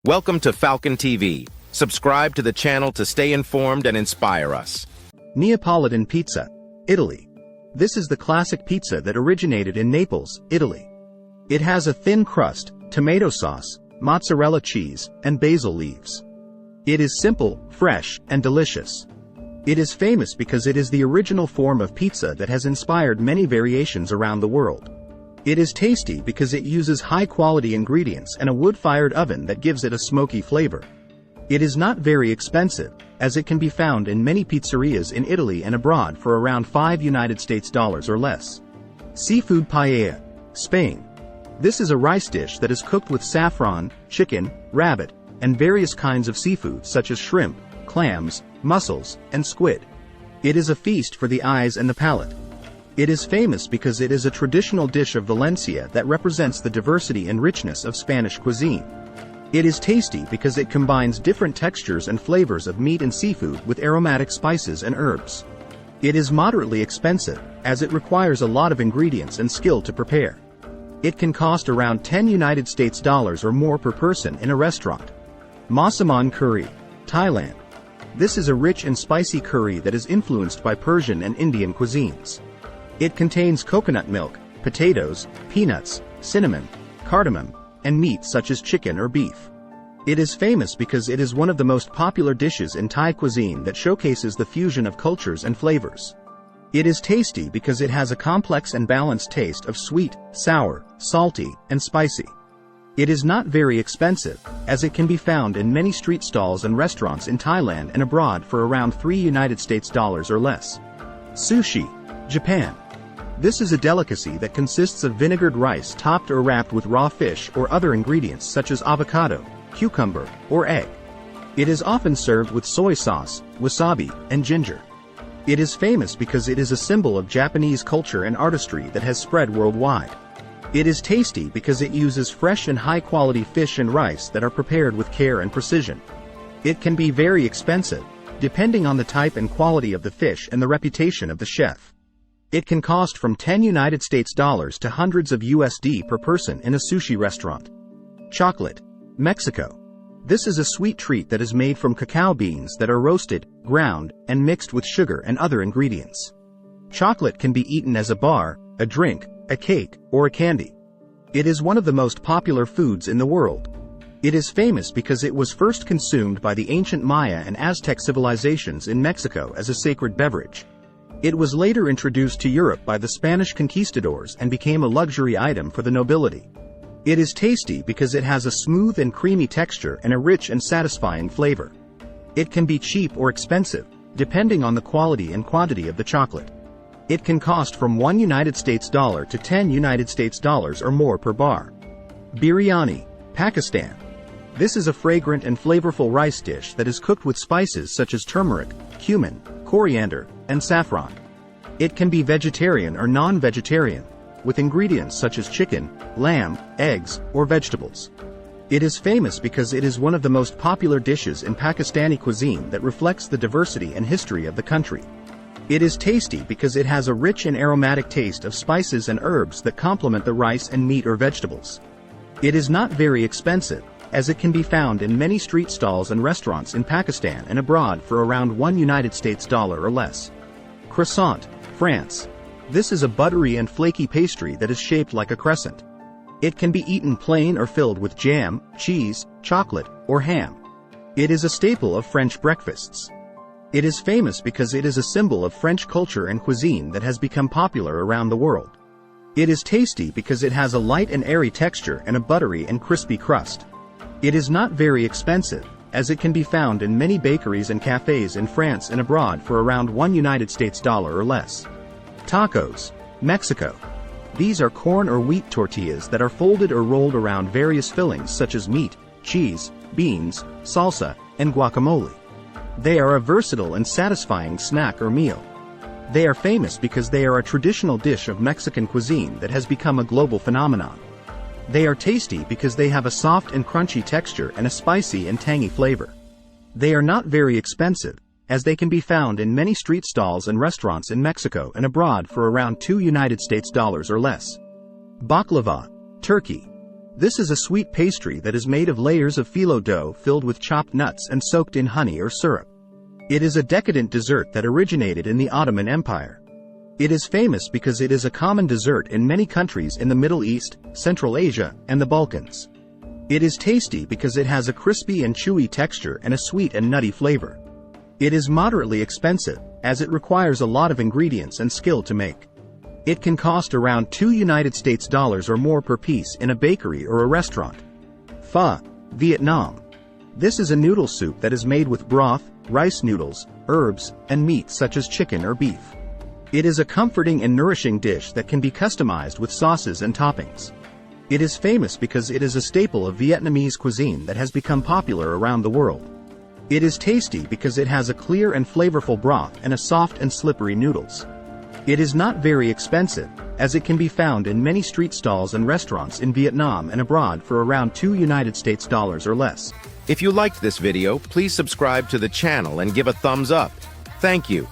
Welcome to Falcon TV. Subscribe to the channel to stay informed and inspire us. Neapolitan pizza, Italy. This is the classic pizza that originated in Naples, Italy. It has a thin crust, tomato sauce, mozzarella cheese, and basil leaves. It is simple, fresh, and delicious. It is famous because it is the original form of pizza that has inspired many variations around the world. It is tasty because it uses high-quality ingredients and a wood-fired oven that gives it a smoky flavor. It is not very expensive, as it can be found in many pizzerias in Italy and abroad for around $5 or less. Seafood paella, Spain. This is a rice dish that is cooked with saffron, chicken, rabbit, and various kinds of seafood such as shrimp, clams, mussels, and squid. It is a feast for the eyes and the palate. It is famous because it is a traditional dish of Valencia that represents the diversity and richness of Spanish cuisine. It is tasty because it combines different textures and flavors of meat and seafood with aromatic spices and herbs. It is moderately expensive, as it requires a lot of ingredients and skill to prepare. It can cost around $10 or more per person in a restaurant. Massaman curry, Thailand. This is a rich and spicy curry that is influenced by Persian and Indian cuisines. It contains coconut milk, potatoes, peanuts, cinnamon, cardamom, and meat such as chicken or beef. It is famous because it is one of the most popular dishes in Thai cuisine that showcases the fusion of cultures and flavors. It is tasty because it has a complex and balanced taste of sweet, sour, salty, and spicy. It is not very expensive, as it can be found in many street stalls and restaurants in Thailand and abroad for around $3 or less. Sushi, Japan. This is a delicacy that consists of vinegared rice topped or wrapped with raw fish or other ingredients such as avocado, cucumber, or egg. It is often served with soy sauce, wasabi, and ginger. It is famous because it is a symbol of Japanese culture and artistry that has spread worldwide. It is tasty because it uses fresh and high-quality fish and rice that are prepared with care and precision. It can be very expensive, depending on the type and quality of the fish and the reputation of the chef. It can cost from $10 to hundreds of USD per person in a sushi restaurant. Chocolate, Mexico. This is a sweet treat that is made from cacao beans that are roasted, ground, and mixed with sugar and other ingredients. Chocolate can be eaten as a bar, a drink, a cake, or a candy. It is one of the most popular foods in the world. It is famous because it was first consumed by the ancient Maya and Aztec civilizations in Mexico as a sacred beverage. It was later introduced to Europe by the Spanish conquistadors and became a luxury item for the nobility. It is tasty because it has a smooth and creamy texture and a rich and satisfying flavor. It can be cheap or expensive, depending on the quality and quantity of the chocolate. It can cost from $1 to $10 or more per bar. Biryani, Pakistan. This is a fragrant and flavorful rice dish that is cooked with spices such as turmeric, cumin, coriander, and saffron. It can be vegetarian or non-vegetarian, with ingredients such as chicken, lamb, eggs, or vegetables. It is famous because it is one of the most popular dishes in Pakistani cuisine that reflects the diversity and history of the country. It is tasty because it has a rich and aromatic taste of spices and herbs that complement the rice and meat or vegetables. It is not very expensive, as it can be found in many street stalls and restaurants in Pakistan and abroad for around $1 or less. Croissant, France. This is a buttery and flaky pastry that is shaped like a crescent. It can be eaten plain or filled with jam, cheese, chocolate, or ham. It is a staple of French breakfasts. It is famous because it is a symbol of French culture and cuisine that has become popular around the world. It is tasty because it has a light and airy texture and a buttery and crispy crust. It is not very expensive, as it can be found in many bakeries and cafes in France and abroad for around $1 or less. Tacos, Mexico. These are corn or wheat tortillas that are folded or rolled around various fillings such as meat, cheese, beans, salsa, and guacamole. They are a versatile and satisfying snack or meal. They are famous because they are a traditional dish of Mexican cuisine that has become a global phenomenon. They are tasty because they have a soft and crunchy texture and a spicy and tangy flavor. They are not very expensive, as they can be found in many street stalls and restaurants in Mexico and abroad for around $2 or less. Baklava, Turkey. This is a sweet pastry that is made of layers of phyllo dough filled with chopped nuts and soaked in honey or syrup. It is a decadent dessert that originated in the Ottoman Empire. It is famous because it is a common dessert in many countries in the Middle East, Central Asia, and the Balkans. It is tasty because it has a crispy and chewy texture and a sweet and nutty flavor. It is moderately expensive, as it requires a lot of ingredients and skill to make. It can cost around $2 or more per piece in a bakery or a restaurant. Pho, Vietnam. This is a noodle soup that is made with broth, rice noodles, herbs, and meat such as chicken or beef. It is a comforting and nourishing dish that can be customized with sauces and toppings. It is famous because it is a staple of Vietnamese cuisine that has become popular around the world. It is tasty because it has a clear and flavorful broth and a soft and slippery noodles. It is not very expensive, as it can be found in many street stalls and restaurants in Vietnam and abroad for around $2 or less. If you liked this video, please subscribe to the channel and give a thumbs up. Thank you.